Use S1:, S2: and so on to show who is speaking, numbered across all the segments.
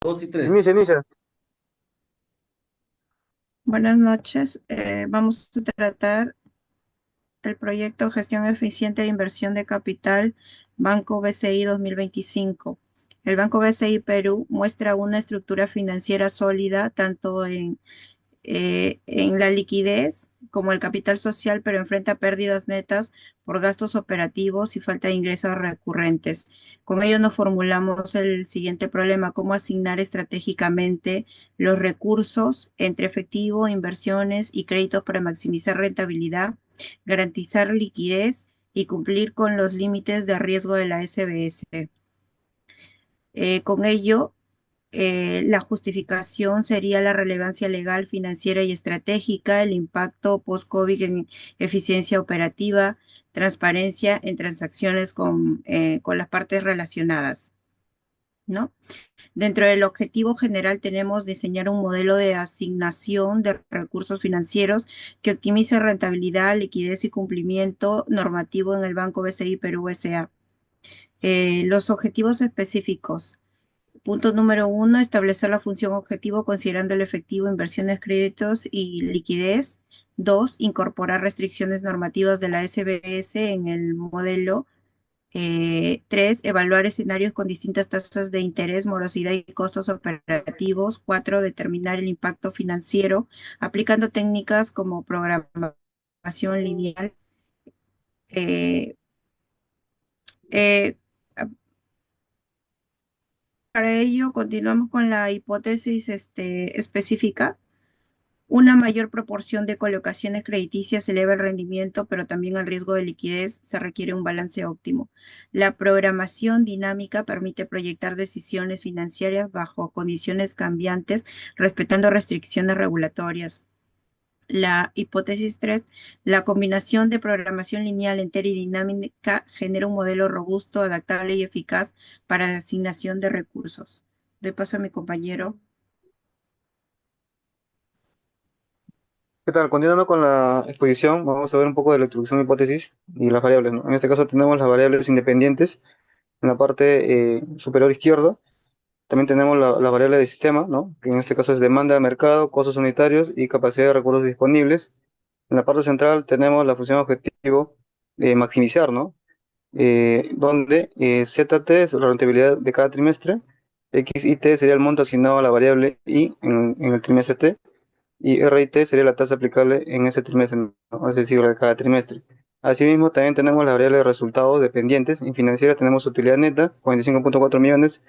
S1: Dos y tres.
S2: Inicia, inicia.
S3: Buenas noches. Vamos a tratar el proyecto Gestión Eficiente de Inversión de Capital Banco BCI 2025. El Banco BCI Perú muestra una estructura financiera sólida tanto en la liquidez como el capital social, pero enfrenta pérdidas netas por gastos operativos y falta de ingresos recurrentes. Con ello nos formulamos el siguiente problema: cómo asignar estratégicamente los recursos entre efectivo, inversiones y créditos para maximizar rentabilidad, garantizar liquidez y cumplir con los límites de riesgo de la SBS. Con ello, la justificación sería la relevancia legal, financiera y estratégica, el impacto post-COVID en eficiencia operativa, transparencia en transacciones con las partes relacionadas, ¿no? Dentro del objetivo general tenemos diseñar un modelo de asignación de recursos financieros que optimice rentabilidad, liquidez y cumplimiento normativo en el Banco BCI Perú S.A. Los objetivos específicos. Punto número uno, establecer la función objetivo considerando el efectivo, inversiones, créditos y liquidez. Dos, incorporar restricciones normativas de la SBS en el modelo. Tres, evaluar escenarios con distintas tasas de interés, morosidad y costos operativos. Cuatro, determinar el impacto financiero aplicando técnicas como programación lineal. Eh, eh, para ello, continuamos con la hipótesis específica. Una mayor proporción de colocaciones crediticias eleva el rendimiento, pero también el riesgo de liquidez. Se requiere un balance óptimo. La programación dinámica permite proyectar decisiones financieras bajo condiciones cambiantes, respetando restricciones regulatorias. La hipótesis 3: la combinación de programación lineal, entera y dinámica genera un modelo robusto, adaptable y eficaz para la asignación de recursos. Doy paso a mi compañero.
S2: ¿Qué tal? Continuando con la exposición, vamos a ver un poco de la introducción de hipótesis y las variables, ¿no? En este caso tenemos las variables independientes en la parte superior izquierda. También tenemos la variable de sistema, ¿no? Que en este caso es demanda de mercado, costos unitarios y capacidad de recursos disponibles. En la parte central tenemos la función objetivo de maximizar, ¿no? Donde ZT es la rentabilidad de cada trimestre, X y T sería el monto asignado a la variable Y en el trimestre T, y RIT sería la tasa aplicable en ese trimestre, ¿no? Es decir, de cada trimestre. Asimismo, también tenemos la variable de resultados dependientes. En financiera tenemos utilidad neta, 45.4 millones.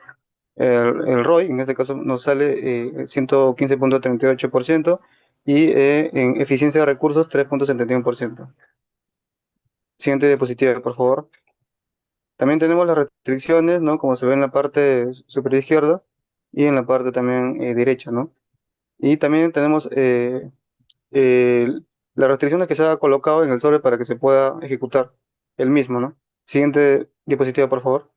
S2: El ROI, en este caso, nos sale 115.38% y en eficiencia de recursos, 3.71%. Siguiente diapositiva, por favor. También tenemos las restricciones, ¿no? Como se ve en la parte superior izquierda y en la parte también derecha, ¿no? Y también tenemos eh, las restricciones que se ha colocado en el sobre para que se pueda ejecutar el mismo, ¿no? Siguiente diapositiva, por favor.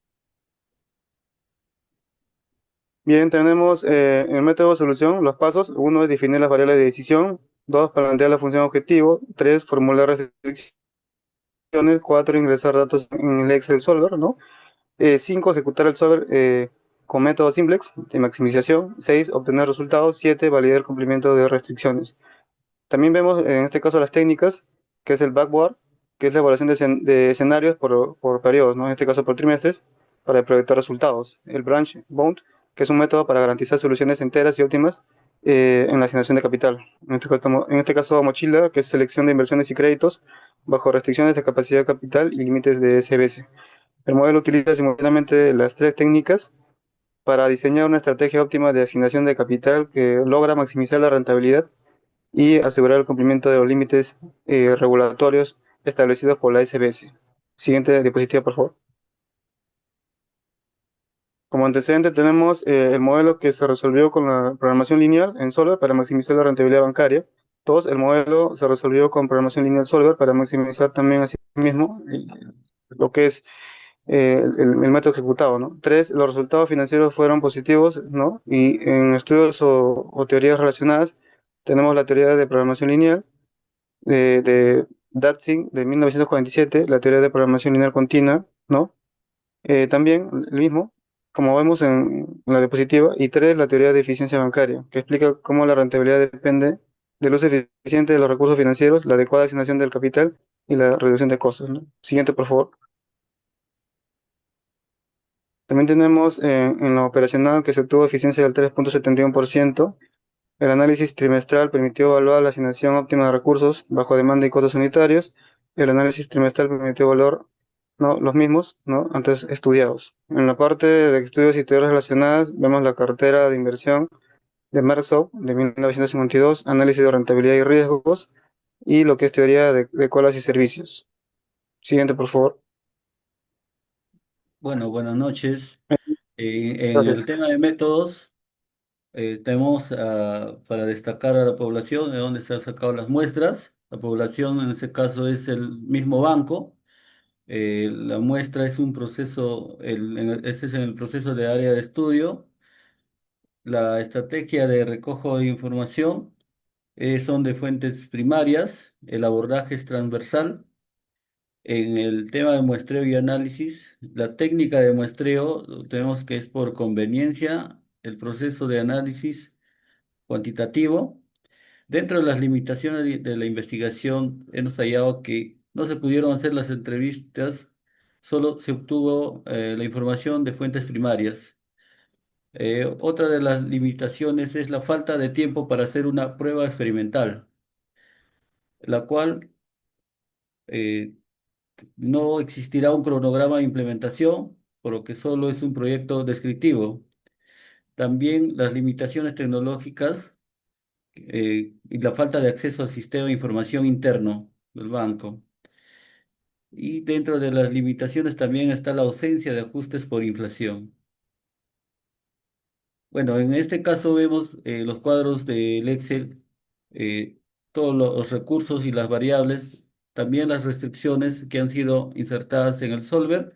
S2: Bien, tenemos el método de solución, los pasos. Uno es definir las variables de decisión. Dos, plantear la función objetivo. Tres, formular restricciones. Cuatro, ingresar datos en el Excel Solver, ¿no? Cinco, ejecutar el solver con método simplex de maximización. Seis, obtener resultados. Siete, validar el cumplimiento de restricciones. También vemos en este caso las técnicas, que es el backward, que es la evaluación de escenarios por periodos, ¿no? En este caso por trimestres, para proyectar resultados. El branch bound, que es un método para garantizar soluciones enteras y óptimas en la asignación de capital. En este caso mochila, que es selección de inversiones y créditos bajo restricciones de capacidad de capital y límites de SBS. El modelo utiliza simultáneamente las tres técnicas para diseñar una estrategia óptima de asignación de capital que logra maximizar la rentabilidad y asegurar el cumplimiento de los límites regulatorios establecidos por la SBS. Siguiente diapositiva, por favor. Como antecedente tenemos el modelo que se resolvió con la programación lineal en Solver para maximizar la rentabilidad bancaria. Dos, el modelo se resolvió con programación lineal Solver para maximizar también así mismo lo que es el método ejecutado, ¿no? Tres, los resultados financieros fueron positivos, ¿no? Y en estudios o teorías relacionadas tenemos la teoría de programación lineal de Datzing de 1947, la teoría de programación lineal continua, ¿no? También el mismo. como vemos en la diapositiva, y 3, la teoría de eficiencia bancaria, que explica cómo la rentabilidad depende del uso eficiente de los recursos financieros, la adecuada asignación del capital y la reducción de costos, ¿no? Siguiente, por favor. También tenemos en lo operacional que se obtuvo eficiencia del 3,71%. El análisis trimestral permitió evaluar la asignación óptima de recursos bajo demanda y costos unitarios. El análisis trimestral permitió evaluar, ¿no?, los mismos, ¿no?, antes estudiados. En la parte de estudios y teorías relacionadas vemos la cartera de inversión de Merksoft de 1952, análisis de rentabilidad y riesgos y lo que es teoría de colas y servicios. Siguiente, por favor.
S1: Bueno, buenas noches. En el
S2: Gracias.
S1: tema de métodos, tenemos para destacar a la población de dónde se han sacado las muestras. La población en este caso es el mismo banco. La muestra es un proceso, este es en el proceso de área de estudio. La estrategia de recojo de información son de fuentes primarias. El abordaje es transversal. En el tema de muestreo y análisis, la técnica de muestreo tenemos que es por conveniencia, el proceso de análisis cuantitativo. Dentro de las limitaciones de la investigación, hemos hallado que no se pudieron hacer las entrevistas, solo se obtuvo la información de fuentes primarias. Otra de las limitaciones es la falta de tiempo para hacer una prueba experimental, la cual eh, no existirá un cronograma de implementación, por lo que solo es un proyecto descriptivo. También las limitaciones tecnológicas y la falta de acceso al sistema de información interno del banco. Y dentro de las limitaciones también está la ausencia de ajustes por inflación. Bueno, en este caso vemos los cuadros del Excel, eh, todos los recursos y las variables, también las restricciones que han sido insertadas en el solver,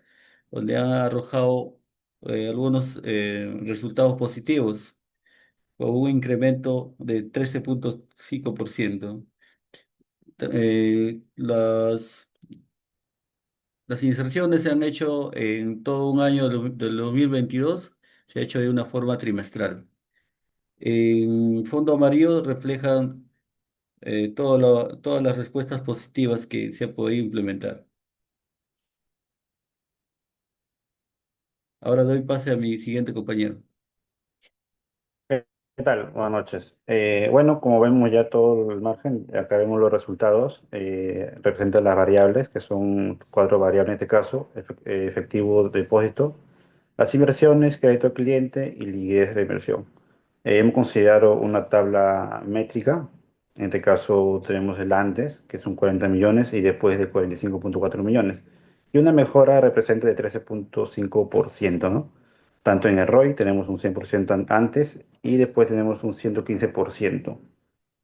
S1: donde han arrojado algunos resultados positivos, con un incremento de 13,5%. Las inserciones se han hecho en todo un año del 2022, se ha hecho de una forma trimestral. En fondo amarillo reflejan todas las respuestas positivas que se ha podido implementar. Ahora doy pase a mi siguiente compañero.
S4: ¿Qué tal? Buenas noches. Bueno, como vemos ya todo el margen, acá vemos los resultados, representan las variables, que son cuatro variables en este caso: efectivo, depósito, las inversiones, crédito al cliente y liquidez de inversión. Hemos considerado una tabla métrica. En este caso tenemos el antes, que son 40 millones, y después de 45,4 millones. Y una mejora representa de 13,5%, ¿no? Tanto en el ROI tenemos un 100% antes y después tenemos un 115%.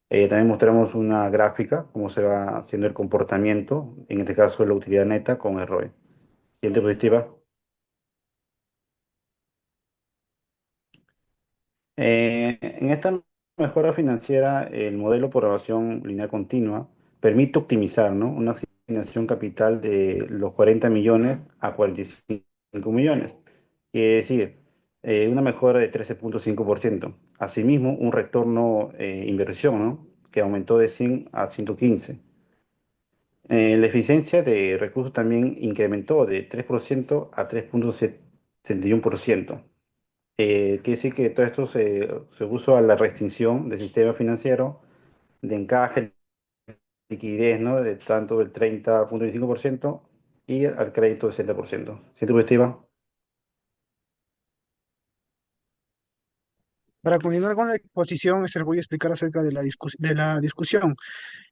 S4: También mostramos una gráfica, cómo se va haciendo el comportamiento, en este caso la utilidad neta con el ROI. Siguiente positiva. En esta mejora financiera, el modelo por evaluación lineal continua permite optimizar, ¿no?, una asignación capital de los 40 millones a 45 millones. Quiere decir, una mejora de 13,5%. Asimismo, un retorno inversión, ¿no?, que aumentó de 100 a 115. La eficiencia de recursos también incrementó de 3% a 3,71%. Quiere decir que todo esto se puso a la restricción del sistema financiero de encaje, liquidez, ¿no?, de tanto del 30,25% y al crédito del 60%. ¿Siguiente positiva?
S5: Para continuar con la exposición, les voy a explicar acerca de de la discusión.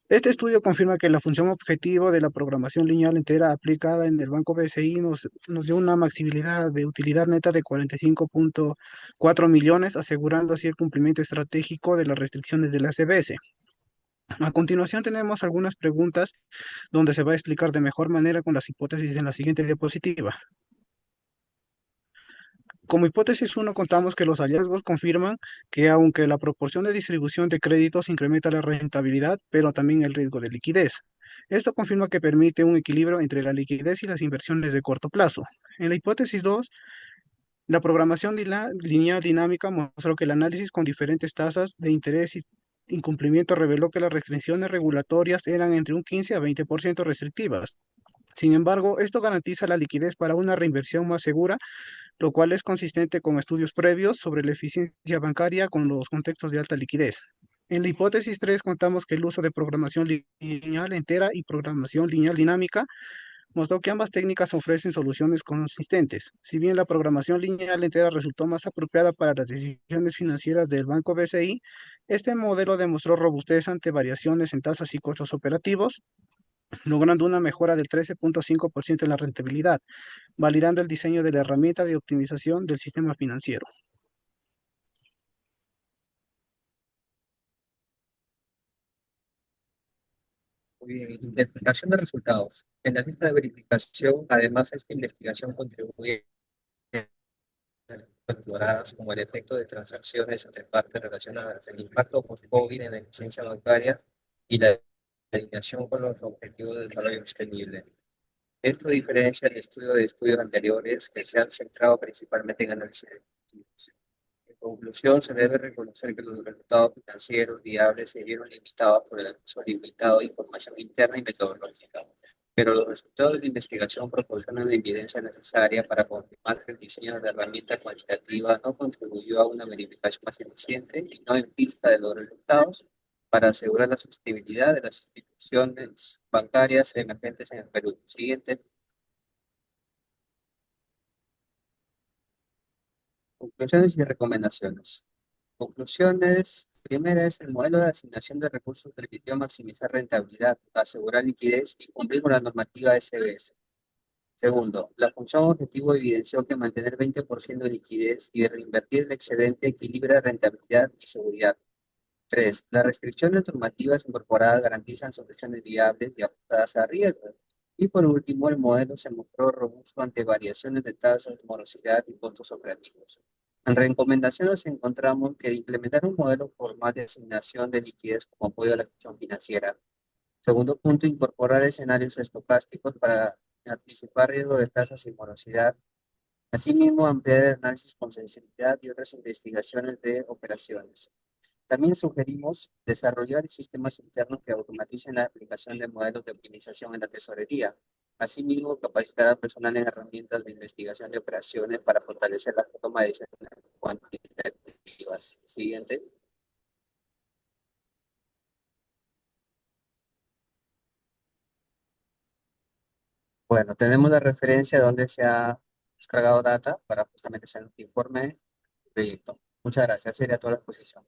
S5: Este estudio confirma que la función objetivo de la programación lineal entera aplicada en el Banco BCI nos dio una maxibilidad de utilidad neta de 45,4 millones, asegurando así el cumplimiento estratégico de las restricciones de la CBS. A continuación tenemos algunas preguntas donde se va a explicar de mejor manera con las hipótesis en la siguiente diapositiva. Como hipótesis 1 contamos que los hallazgos confirman que aunque la proporción de distribución de créditos incrementa la rentabilidad, pero también el riesgo de liquidez. Esto confirma que permite un equilibrio entre la liquidez y las inversiones de corto plazo. En la hipótesis 2 La programación lineal dinámica mostró que el análisis con diferentes tasas de interés y incumplimiento reveló que las restricciones regulatorias eran entre un 15 a 20% restrictivas. Sin embargo, esto garantiza la liquidez para una reinversión más segura, lo cual es consistente con estudios previos sobre la eficiencia bancaria con los contextos de alta liquidez. En la hipótesis 3 contamos que el uso de programación lineal entera y programación lineal dinámica mostró que ambas técnicas ofrecen soluciones consistentes. Si bien la programación lineal entera resultó más apropiada para las decisiones financieras del Banco BCI, este modelo demostró robustez ante variaciones en tasas y costos operativos, logrando una mejora del 13.5% en la rentabilidad, validando el diseño de la herramienta de optimización del sistema financiero.
S6: Muy bien, identificación de resultados. En la lista de verificación, además, esta investigación contribuye a exploradas como el efecto de transacciones entre partes relacionadas, el impacto post-COVID en la eficiencia bancaria y la alineación con los objetivos de desarrollo sostenible. Esto diferencia el estudio de estudios anteriores que se han centrado principalmente en análisis de objetivos. En conclusión, se debe reconocer que los resultados financieros viables se vieron limitados por el acceso limitado de información interna y metodológica, pero los resultados de la investigación proporcionan la evidencia necesaria para confirmar que el diseño de la herramienta cuantitativa no contribuyó a una verificación más eficiente y no empírica de los resultados para asegurar la sostenibilidad de las instituciones bancarias emergentes en el Perú. Siguiente. Conclusiones y recomendaciones. Conclusiones. Primera es el modelo de asignación de recursos permitió maximizar rentabilidad, asegurar liquidez y cumplir con la normativa SBS. Segundo, la función objetivo evidenció que mantener 20% de liquidez y reinvertir el excedente equilibra rentabilidad y seguridad. Tres, las restricciones normativas incorporadas garantizan soluciones viables y ajustadas a riesgo. Y por último, el modelo se mostró robusto ante variaciones de tasas, morosidad y costos operativos. En recomendaciones encontramos que implementar un modelo formal de asignación de liquidez como apoyo a la gestión financiera. Segundo punto, incorporar escenarios estocásticos para anticipar riesgo de tasas y morosidad. Asimismo, ampliar el análisis con sensibilidad y otras investigaciones de operaciones. También sugerimos desarrollar sistemas internos que automaticen la aplicación de modelos de optimización en la tesorería. Asimismo, capacitar al personal en herramientas de investigación de operaciones para fortalecer la toma de decisiones cuantitativas. Siguiente. Bueno, tenemos la referencia donde se ha descargado data para justamente hacer un informe proyecto. Muchas gracias. Sería toda la exposición.